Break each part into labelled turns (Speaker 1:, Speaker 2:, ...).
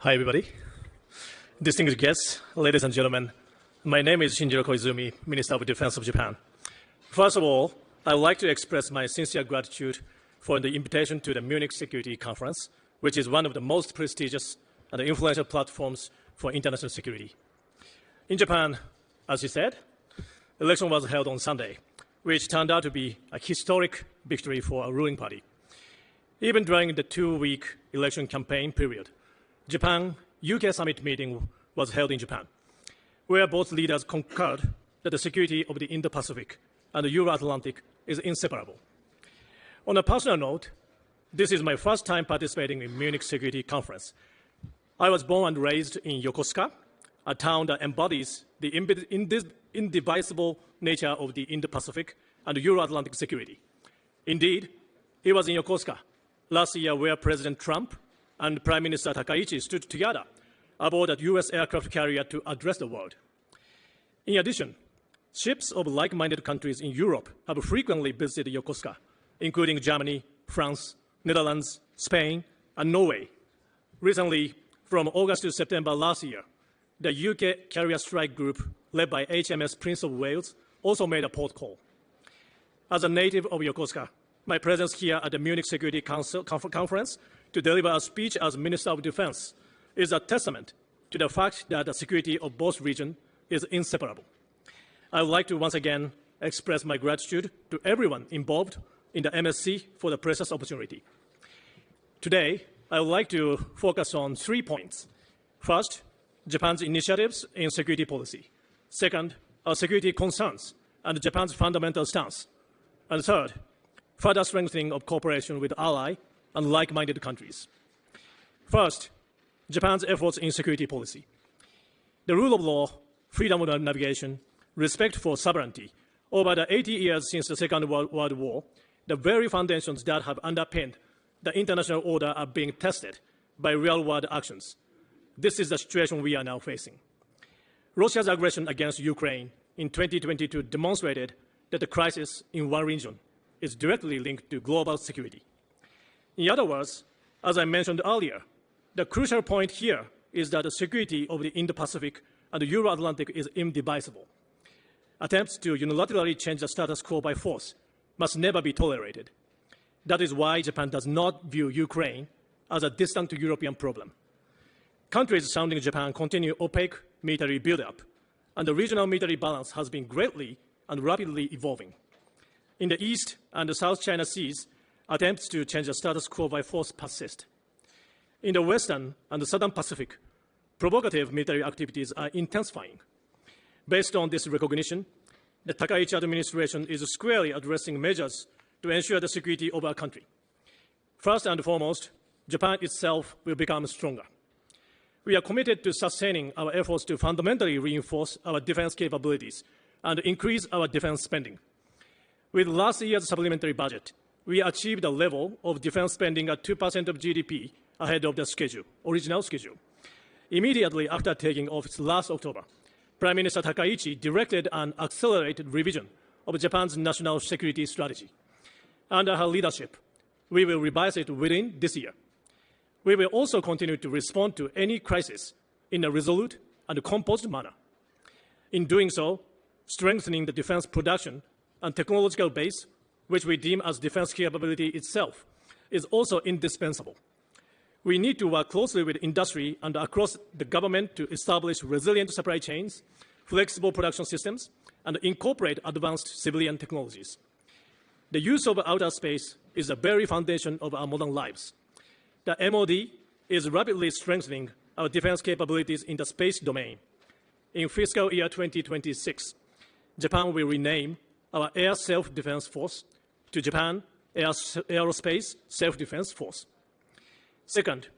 Speaker 1: Hi, everybody. Distinguished guests, ladies and gentlemen, my name is Shinjiro Koizumi, Minister of Defense of Japan. First of all, I would like to express my sincere gratitude for the invitation to the Munich Security Conference, which is one of the most prestigious and influential platforms for international security. In Japan, as you said, the election was held on Sunday, which turned out to be a historic victory for our ruling party. Even during the two-week election campaign period, Japan-UK summit meeting was held in Japan, where both leaders concurred that the security of the Indo-Pacific and the Euro-Atlantic is inseparable. On a personal note, this is my first time participating in Munich Security Conference. I was born and raised in Yokosuka, a town that embodies the indivisible nature of the Indo-Pacific and Euro-Atlantic security. Indeed, it was in Yokosuka last year where President Trump and Prime Minister Takaichi stood together aboard a U.S. aircraft carrier to address the world. In addition, ships of like-minded countries in Europe have frequently visited Yokosuka, including Germany, France, Netherlands, Spain, and Norway. Recently, from August to September last year, the UK carrier strike group led by HMS Prince of Wales also made a port call. As a native of Yokosuka, my presence here at the Munich Security Council Conference to deliver a speech as Minister of Defense is a testament to the fact that the security of both regions is inseparable. I would like to once again express my gratitude to everyone involved in the MSC for the precious opportunity. Today, I would like to focus on 3 points. First, Japan's initiatives in security policy. Second, our security concerns and Japan's fundamental stance. And third, further strengthening of cooperation with ally and like-minded countries. First, Japan's efforts in security policy. The rule of law, freedom of navigation, respect for sovereignty. Over the 80 years since the Second World War, the very foundations that have underpinned the international order are being tested by real-world actions. This is the situation we are now facing. Russia's aggression against Ukraine in 2022 demonstrated that the crisis in one region is directly linked to global security. In other words, as I mentioned earlier, the crucial point here is that the security of the Indo-Pacific and the Euro-Atlantic is indivisible. Attempts to unilaterally change the status quo by force must never be tolerated. That is why Japan does not view Ukraine as a distant European problem. Countries surrounding Japan continue opaque military buildup, and the regional military balance has been greatly and rapidly evolving. In the East and the South China Seas, attempts to change the status quo by force persist. In the Western and the Southern Pacific, provocative military activities are intensifying. Based on this recognition, the Takaichi administration is squarely addressing measures to ensure the security of our country. First and foremost, Japan itself will become stronger. We are committed to sustaining our efforts to fundamentally reinforce our defense capabilities and increase our defense spending. With last year's supplementary budget, we achieved a level of defense spending at 2% of GDP ahead of the original schedule. Immediately after taking office last October, Prime Minister Takaichi directed an accelerated revision of Japan's national security strategy. Under her leadership, we will revise it within this year. We will also continue to respond to any crisis in a resolute and composed manner. In doing so, strengthening the defense production and technological base, which we deem as defense capability itself, is also indispensable. We need to work closely with industry and across the government to establish resilient supply chains, flexible production systems, and incorporate advanced civilian technologies. The use of outer space is the very foundation of our modern lives. The MOD is rapidly strengthening our defense capabilities in the space domain. In fiscal year 2026, Japan will rename our Air Self-Defense Force to Japan Aerospace Self-Defense Force. Second,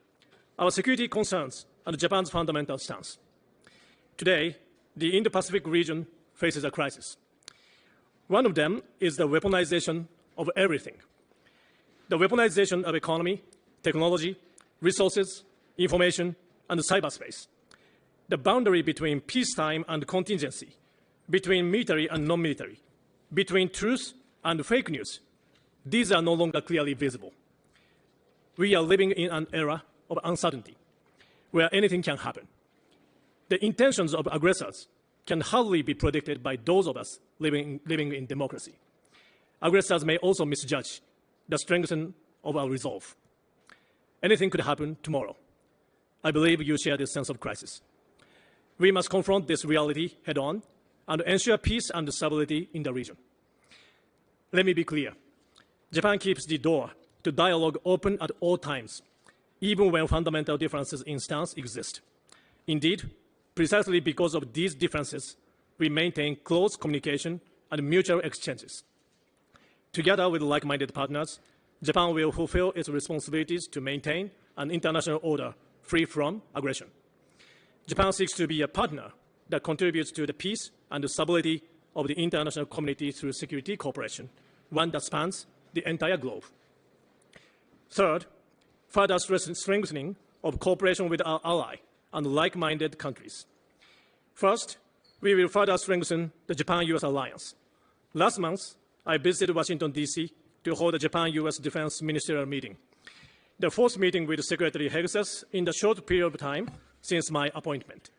Speaker 1: our security concerns and Japan's fundamental stance. Today, the Indo-Pacific region faces a crisis. One of them is the weaponization of everything. The weaponization of economy, technology, resources, information, and cyberspace. The boundary between peacetime and contingency, between military and non-military, between truth and fake news, these are no longer clearly visible. We are living in an era of uncertainty. where anything can happen. The intentions of aggressors can hardly be predicted by those of us living in democracy. Aggressors may also misjudge the strength of our resolve. Anything could happen tomorrow. I believe you share this sense of crisis. We must confront this reality head-on and ensure peace and stability in the region. Let me be clear. Japan keeps the door to dialogue open at all times, even when fundamental differences in stance exist. Indeed, precisely because of these differences, we maintain close communication and mutual exchanges. Together with like-minded partners, Japan will fulfill its responsibilities to maintain an international order free from aggression. Japan seeks to be a partner that contributes to the peace and the stability of the international community through security cooperation, one that spans the entire globe. Third, further strengthening of cooperation with our ally and like-minded countries. First, we will further strengthen the Japan-US alliance. Last month, I visited Washington, D.C. to hold a Japan-US Defense Ministerial meeting, the fourth meeting with Secretary Hegseth in the short period of time since my appointment.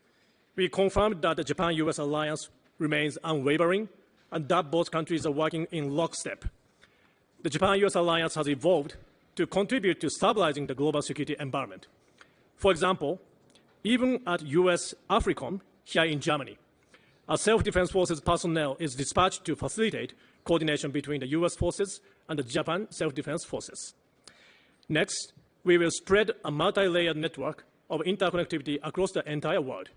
Speaker 1: We confirmed that the Japan-US alliance remains unwavering and that both countries are working in lockstep. The Japan-US alliance has evolved to contribute to stabilizing the global security environment. For example, even at US AFRICOM here in Germany, a self-defense forces personnel is dispatched to facilitate coordination between the US forces and the Japan self-defense forces. Next, we will spread a multi-layered network of interconnectivity across the entire world,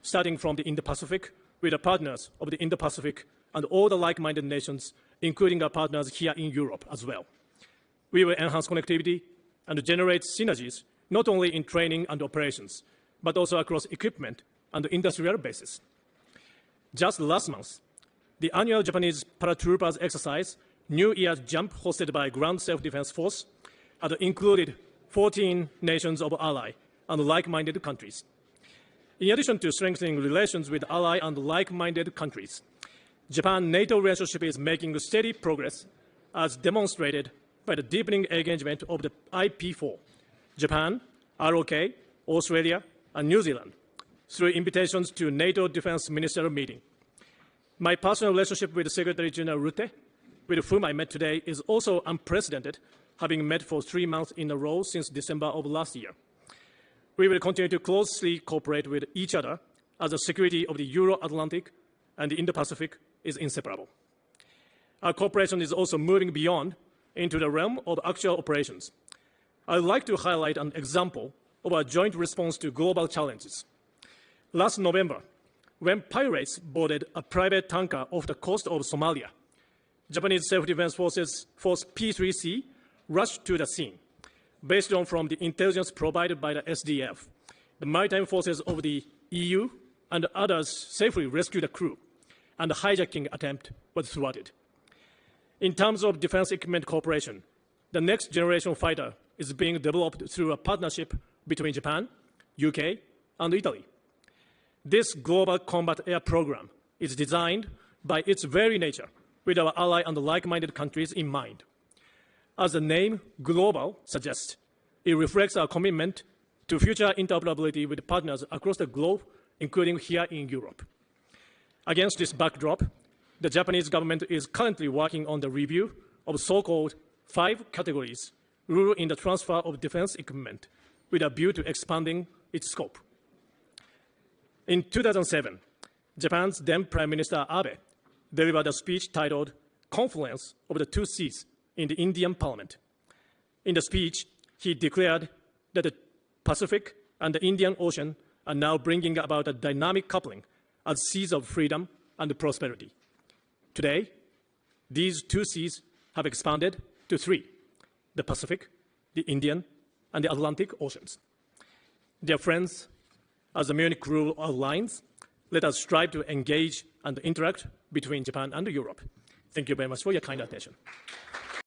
Speaker 1: starting from the Indo-Pacific with the partners of the Indo-Pacific and all the like-minded nations, including our partners here in Europe as well. We will enhance connectivity and generate synergies not only in training and operations, but also across equipment and industrial bases. Just last month, the annual Japanese paratroopers exercise, New Year's Jump, hosted by Ground Self-Defense Force, had included 14 nations of ally and like-minded countries. In addition to strengthening relations with ally and like-minded countries, Japan-NATO relationship is making steady progress as demonstrated by the deepening engagement of the IP4, Japan, ROK, Australia, and New Zealand, through invitations to NATO Defense Ministerial meeting. My personal relationship with Secretary General Rutte, with whom I met today, is also unprecedented, having met for 3 months in a row since December of last year. We will continue to closely cooperate with each other as the security of the Euro-Atlantic and the Indo-Pacific is inseparable. Our cooperation is also moving beyond into the realm of actual operations. I would like to highlight an example of our joint response to global challenges. Last November, when pirates boarded a private tanker off the coast of Somalia, Japanese self-defense forces, Force P3C, rushed to the scene. Based on from the intelligence provided by the SDF, the maritime forces of the EU and others safely rescued the crew, and the hijacking attempt was thwarted. In terms of defense equipment cooperation, the next generation fighter is being developed through a partnership between Japan, UK, and Italy. This global combat air program is designed by its very nature with our ally and like-minded countries in mind. As the name global suggests, it reflects our commitment to future interoperability with partners across the globe, including here in Europe. Against this backdrop, the Japanese government is currently working on the review of so-called 5 categories rule in the transfer of defense equipment with a view to expanding its scope. In 2007, Japan's then Prime Minister Abe delivered a speech titled Confluence of the Two Seas in the Indian Parliament. In the speech, he declared that the Pacific and the Indian Ocean are now bringing about a dynamic coupling as seas of freedom and prosperity. Today, these 2 seas have expanded to 3, the Pacific, the Indian, and the Atlantic Oceans. Dear friends, as the Munich Rule outlines, let us strive to engage and interact between Japan and Europe. Thank you very much for your kind attention.